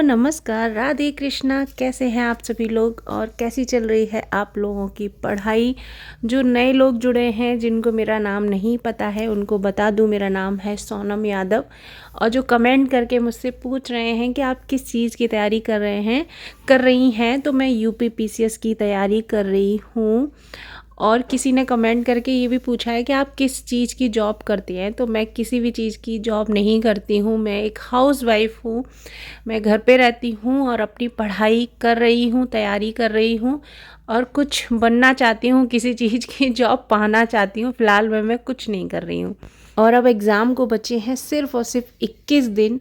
नमस्कार, राधे कृष्णा। कैसे हैं आप सभी लोग और कैसी चल रही है आप लोगों की पढ़ाई। जो नए लोग जुड़े हैं जिनको मेरा नाम नहीं पता है उनको बता दूं, मेरा नाम है सोनम यादव। और जो कमेंट करके मुझसे पूछ रहे हैं कि आप किस चीज़ की तैयारी कर रही हैं, तो मैं यूपी पीसीएस की तैयारी कर रही हूँ। और किसी ने कमेंट करके ये भी पूछा है कि आप किस चीज़ की जॉब करती हैं, तो मैं किसी भी चीज़ की जॉब नहीं करती हूँ। मैं एक हाउसवाइफ हूँ। मैं घर पे रहती हूँ और अपनी पढ़ाई कर रही हूँ, तैयारी कर रही हूँ और कुछ बनना चाहती हूँ, किसी चीज़ की जॉब पाना चाहती हूँ। फ़िलहाल मैं कुछ नहीं कर रही हूँ। और अब एग्ज़ाम को बचे हैं सिर्फ़ और सिर्फ 21 दिन।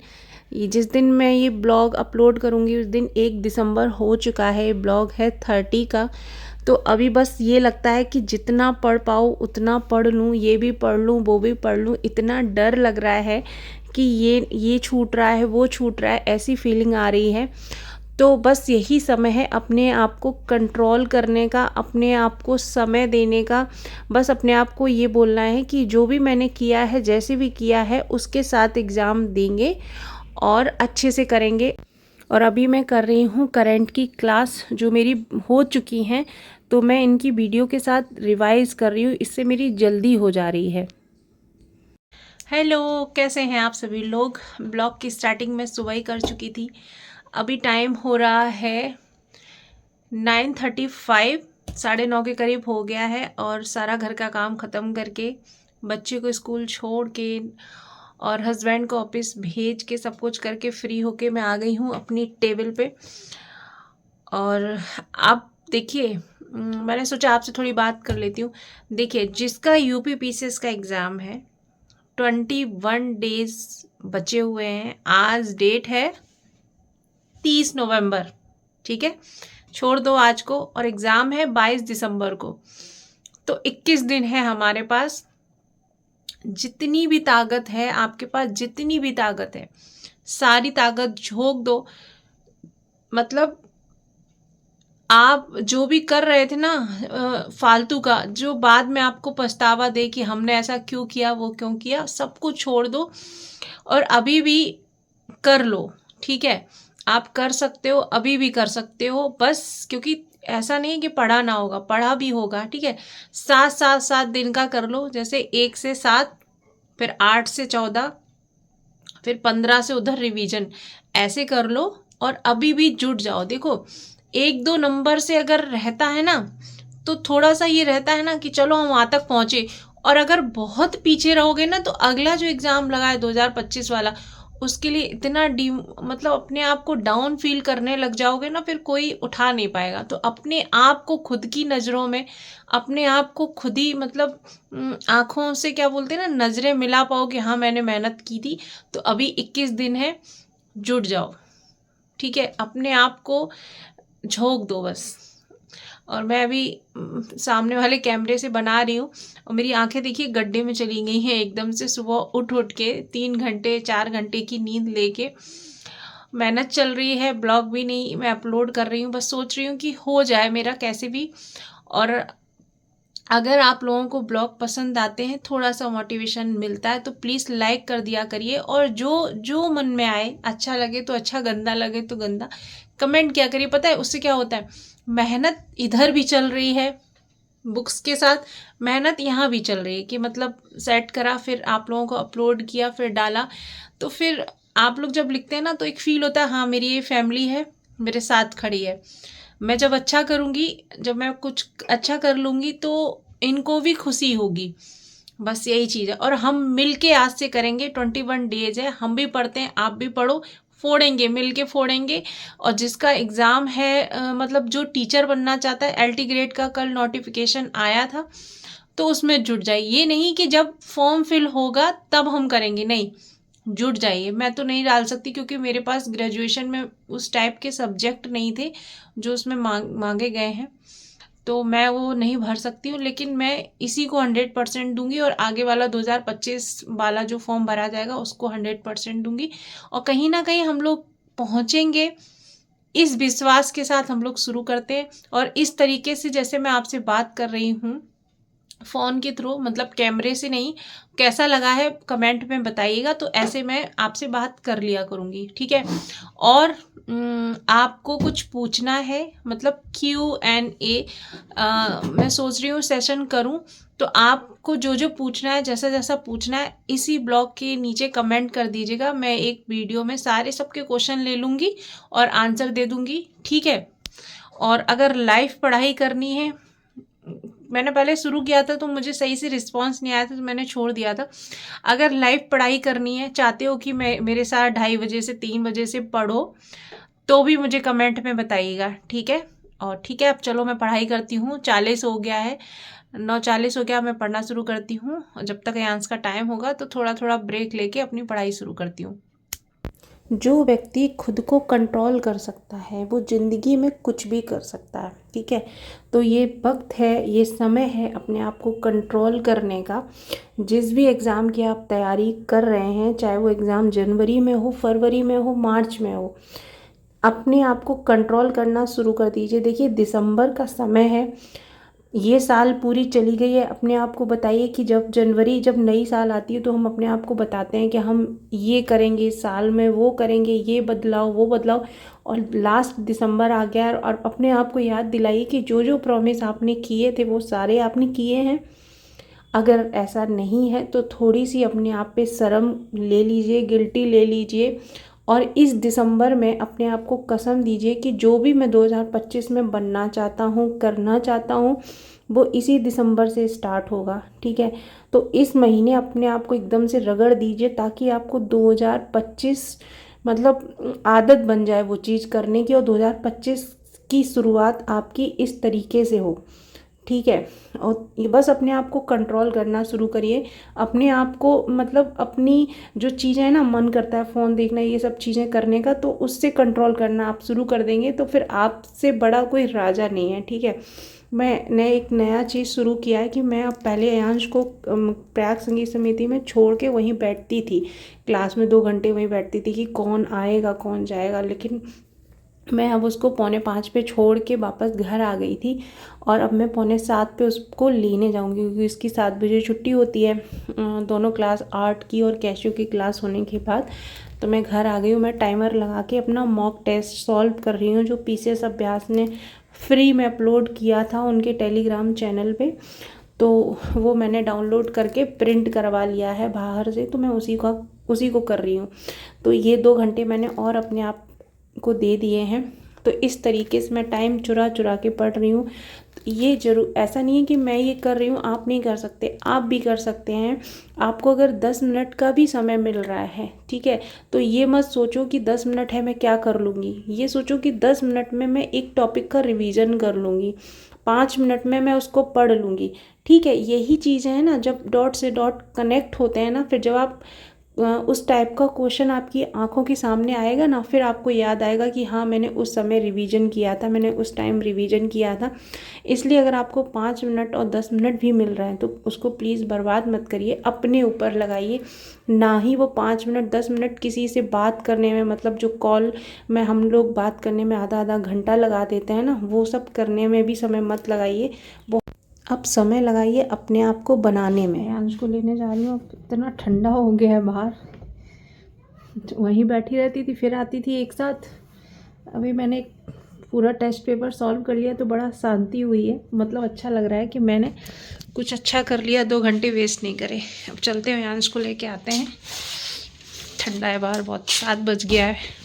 जिस दिन मैं ये ब्लॉग अपलोड करूँगी उस दिन 1 दिसंबर हो चुका है। ये ब्लॉग है 30 का। तो अभी बस ये लगता है कि जितना पढ़ पाऊँ उतना पढ़ लूँ, ये भी पढ़ लूँ वो भी पढ़ लूँ। इतना डर लग रहा है कि ये छूट रहा है, वो छूट रहा है, ऐसी फीलिंग आ रही है। तो बस यही समय है अपने आप को कंट्रोल करने का, अपने आप को समय देने का। बस अपने आप को ये बोलना है कि जो भी मैंने किया है, जैसे भी किया है, उसके साथ एग्ज़ाम देंगे और अच्छे से करेंगे। और अभी मैं कर रही हूँ करंट की क्लास जो मेरी हो चुकी हैं, तो मैं इनकी वीडियो के साथ रिवाइज़ कर रही हूँ। इससे मेरी जल्दी हो जा रही है। हेलो, कैसे हैं आप सभी लोग। ब्लॉग की स्टार्टिंग मैं सुबह ही कर चुकी थी। अभी टाइम हो रहा है 9:35, 9:30 के करीब हो गया है। और सारा घर का काम ख़त्म करके, बच्चे को स्कूल छोड़ के और हस्बैंड को ऑफिस भेज के, सब कुछ करके फ्री होके मैं आ गई हूँ अपनी टेबल पे। और आप देखिए, मैंने सोचा आपसे थोड़ी बात कर लेती हूँ। देखिए, जिसका यूपी पीसीएस का एग्ज़ाम है, 21 डेज बचे हुए हैं। आज डेट है 30 नवंबर, ठीक है, छोड़ दो आज को। और एग्ज़ाम है 22 दिसंबर को। तो 21 दिन है हमारे पास। जितनी भी ताकत है आपके पास, जितनी भी ताकत है, सारी ताकत झोंक दो। मतलब आप जो भी कर रहे थे ना फालतू का, जो बाद में आपको पछतावा दे कि हमने ऐसा क्यों किया, वो क्यों किया, सब कुछ छोड़ दो और अभी भी कर लो। ठीक है, आप कर सकते हो, अभी भी कर सकते हो। बस क्योंकि ऐसा नहीं है कि पढ़ा ना होगा, पढ़ा भी होगा। ठीक है, 7 दिन का कर लो। जैसे 1 से 7, फिर 8 से 14, फिर 15 से उधर रिवीजन, ऐसे कर लो। और अभी भी जुट जाओ। देखो, 1-2 नंबर से अगर रहता है ना, तो थोड़ा सा ये रहता है ना कि चलो हम वहाँ तक पहुँचे। और अगर बहुत पीछे रहोगे ना, तो अगला जो एग्ज़ाम लगा है 2025 वाला, उसके लिए इतना मतलब अपने आप को डाउन फील करने लग जाओगे ना, फिर कोई उठा नहीं पाएगा। तो अपने आप को खुद की नज़रों में, अपने आप को खुद ही मतलब आँखों से क्या बोलते हैं ना, नज़रें मिला पाओ कि हाँ मैंने मेहनत की थी। तो अभी 21 दिन है, जुट जाओ। ठीक है, अपने आप को झोंक दो बस। और मैं अभी सामने वाले कैमरे से बना रही हूँ और मेरी आंखें देखिए गड्ढे में चली गई हैं एकदम से। सुबह उठ उठ के 3 घंटे 4 घंटे की नींद लेके मेहनत चल रही है। ब्लॉग भी नहीं मैं अपलोड कर रही हूँ, बस सोच रही हूँ कि हो जाए मेरा कैसे भी। और अगर आप लोगों को ब्लॉग पसंद आते हैं, थोड़ा सा मोटिवेशन मिलता है, तो प्लीज़ लाइक कर दिया करिए। और जो जो मन में आए, अच्छा लगे तो अच्छा, गंदा लगे तो गंदा, कमेंट किया करिए। पता है उससे क्या होता है, मेहनत इधर भी चल रही है, बुक्स के साथ मेहनत यहाँ भी चल रही है कि मतलब सेट करा, फिर आप लोगों को अपलोड किया, फिर डाला। तो फिर आप लोग जब लिखते हैं ना, तो एक फ़ील होता है हाँ मेरी ये फैमिली है, मेरे साथ खड़ी है। मैं जब अच्छा करूँगी, जब मैं कुछ अच्छा कर लूँगी, तो इनको भी खुशी होगी। बस यही चीज़ है। और हम मिल के आज से करेंगे। 21 डेज है, हम भी पढ़ते हैं, आप भी पढ़ो, फोड़ेंगे, मिल के फोड़ेंगे। और जिसका एग्ज़ाम है मतलब जो टीचर बनना चाहता है, एलटी ग्रेड का कल नोटिफिकेशन आया था, तो उसमें जुट जाइए। ये नहीं कि जब फॉर्म फिल होगा तब हम करेंगे, नहीं, जुट जाइए। मैं तो नहीं डाल सकती क्योंकि मेरे पास ग्रेजुएशन में उस टाइप के सब्जेक्ट नहीं थे जो उसमें मांगे गए हैं, तो मैं वो नहीं भर सकती हूँ। लेकिन मैं इसी को 100% दूंगी और आगे वाला 2025 वाला जो फॉर्म भरा जाएगा उसको 100% दूंगी। और कहीं ना कहीं हम लोग पहुँचेंगे, इस विश्वास के साथ हम लोग शुरू करते हैं। और इस तरीके से जैसे मैं आपसे बात कर रही हूँ, फ़ोन के थ्रू, मतलब कैमरे से नहीं। कैसा लगा है कमेंट में बताइएगा, तो ऐसे मैं आपसे बात कर लिया करूँगी, ठीक है। और आपको कुछ पूछना है, मतलब Q&A मैं सोच रही हूँ सेशन करूँ, तो आपको जो जो पूछना है, जैसा जैसा पूछना है, इसी ब्लॉग के नीचे कमेंट कर दीजिएगा। मैं एक वीडियो में सारे सबके क्वेश्चन ले लूँगी और आंसर दे दूँगी, ठीक है। और अगर लाइव पढ़ाई करनी है, मैंने पहले शुरू किया था तो मुझे सही से रिस्पांस नहीं आया था, तो मैंने छोड़ दिया था। अगर लाइव पढ़ाई करनी है, चाहते हो कि मैं मेरे साथ 2:30 से 3 बजे से पढ़ो, तो भी मुझे कमेंट में बताइएगा, ठीक है। और ठीक है, अब चलो मैं पढ़ाई करती हूँ। 40 हो गया है, 9:40 हो गया, मैं पढ़ना शुरू करती हूँ। और जब तक यांश का टाइम होगा तो थोड़ा थोड़ा ब्रेक लेके अपनी पढ़ाई शुरू करती हूँ। जो व्यक्ति खुद को कंट्रोल कर सकता है वो ज़िंदगी में कुछ भी कर सकता है, ठीक है। तो ये वक्त है, ये समय है अपने आप को कंट्रोल करने का। जिस भी एग्ज़ाम की आप तैयारी कर रहे हैं, चाहे वो एग्ज़ाम जनवरी में हो, फरवरी में हो, मार्च में हो, अपने आप को कंट्रोल करना शुरू कर दीजिए। देखिए, दिसंबर का समय है, ये साल पूरी चली गई है। अपने आप को बताइए कि जब जनवरी, जब नई साल आती है, तो हम अपने आप को बताते हैं कि हम ये करेंगे इस साल में, वो करेंगे, ये बदलाव, वो बदलाव, और लास्ट दिसंबर आ गया। और अपने आप को याद दिलाइए कि जो जो प्रॉमिस आपने किए थे वो सारे आपने किए हैं। अगर ऐसा नहीं है तो थोड़ी सी अपने आप पे शर्म ले लीजिए, गिल्टी ले लीजिए, और इस दिसंबर में अपने आप को कसम दीजिए कि जो भी मैं 2025 में बनना चाहता हूँ, करना चाहता हूँ, वो इसी दिसंबर से स्टार्ट होगा, ठीक है। तो इस महीने अपने आप को एकदम से रगड़ दीजिए, ताकि आपको 2025 मतलब आदत बन जाए वो चीज़ करने की, और 2025 की शुरुआत आपकी इस तरीके से हो, ठीक है। और ये बस अपने आप को कंट्रोल करना शुरू करिए। अपने आप को, मतलब अपनी जो चीज़ें हैं ना, मन करता है फ़ोन देखना, ये सब चीज़ें करने का, तो उससे कंट्रोल करना आप शुरू कर देंगे तो फिर आपसे बड़ा कोई राजा नहीं है, ठीक है। मैंने एक नया चीज़ शुरू किया है कि मैं अब, पहले अयांश को प्रयाग संगीत समिति में छोड़ के वहीं बैठती थी, क्लास में 2 घंटे वहीं बैठती थी कि कौन आएगा कौन जाएगा, लेकिन मैं अब उसको 4:45 पे छोड़ के वापस घर आ गई थी। और अब मैं 6:45 पे उसको लेने जाऊंगी, क्योंकि इसकी 7 बजे छुट्टी होती है, दोनों क्लास, आर्ट की और कैशियो की क्लास होने के बाद। तो मैं घर आ गई हूँ। मैं टाइमर लगा के अपना मॉक टेस्ट सॉल्व कर रही हूँ, जो पीसीएस अभ्यास ने फ्री में अपलोड किया था उनके टेलीग्राम चैनल पे। तो वो मैंने डाउनलोड करके प्रिंट करवा लिया है बाहर से, तो मैं उसी को कर रही हूँ। तो ये 2 घंटे मैंने और अपने आप को दे दिए हैं। तो इस तरीके से मैं टाइम चुरा चुरा के पढ़ रही हूँ। ये जरूर, ऐसा नहीं है कि मैं ये कर रही हूँ आप नहीं कर सकते, आप भी कर सकते हैं। आपको अगर 10 मिनट का भी समय मिल रहा है, ठीक है, तो ये मत सोचो कि 10 मिनट है मैं क्या कर लूँगी। ये सोचो कि 10 मिनट में मैं एक टॉपिक का रिवीजन कर लूँगी, 5 मिनट में मैं उसको पढ़ लूँगी, ठीक है। यही चीज़ें हैं ना, जब डॉट से डॉट कनेक्ट होते हैं ना, फिर जब आप उस टाइप का क्वेश्चन आपकी आंखों के सामने आएगा ना, फिर आपको याद आएगा कि हाँ, मैंने उस समय रिवीजन किया था, मैंने उस टाइम रिवीजन किया था। इसलिए अगर आपको 5 मिनट और 10 मिनट भी मिल रहा है तो उसको प्लीज़ बर्बाद मत करिए, अपने ऊपर लगाइए। ना ही वो 5 मिनट 10 मिनट किसी से बात करने में, मतलब जो कॉल में हम लोग बात करने में आधा आधा घंटा लगा देते हैं ना, वो सब करने में भी समय मत लगाइए। अब समय लगाइए अपने आप को बनाने में। अंश को लेने जा रही हूँ, इतना ठंडा हो गया है बाहर, वहीं बैठी रहती थी फिर आती थी एक साथ। अभी मैंने पूरा टेस्ट पेपर सॉल्व कर लिया तो बड़ा शांति हुई है, मतलब अच्छा लग रहा है कि मैंने कुछ अच्छा कर लिया, 2 घंटे वेस्ट नहीं करे। अब चलते हैं, अंश को लेके आते हैं। ठंडा है बाहर बहुत, 7 बज गया है।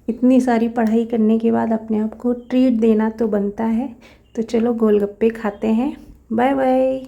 इतनी सारी पढ़ाई करने के बाद अपने आप को ट्रीट देना तो बनता है। तो चलो गोलगप्पे खाते हैं। Bye bye.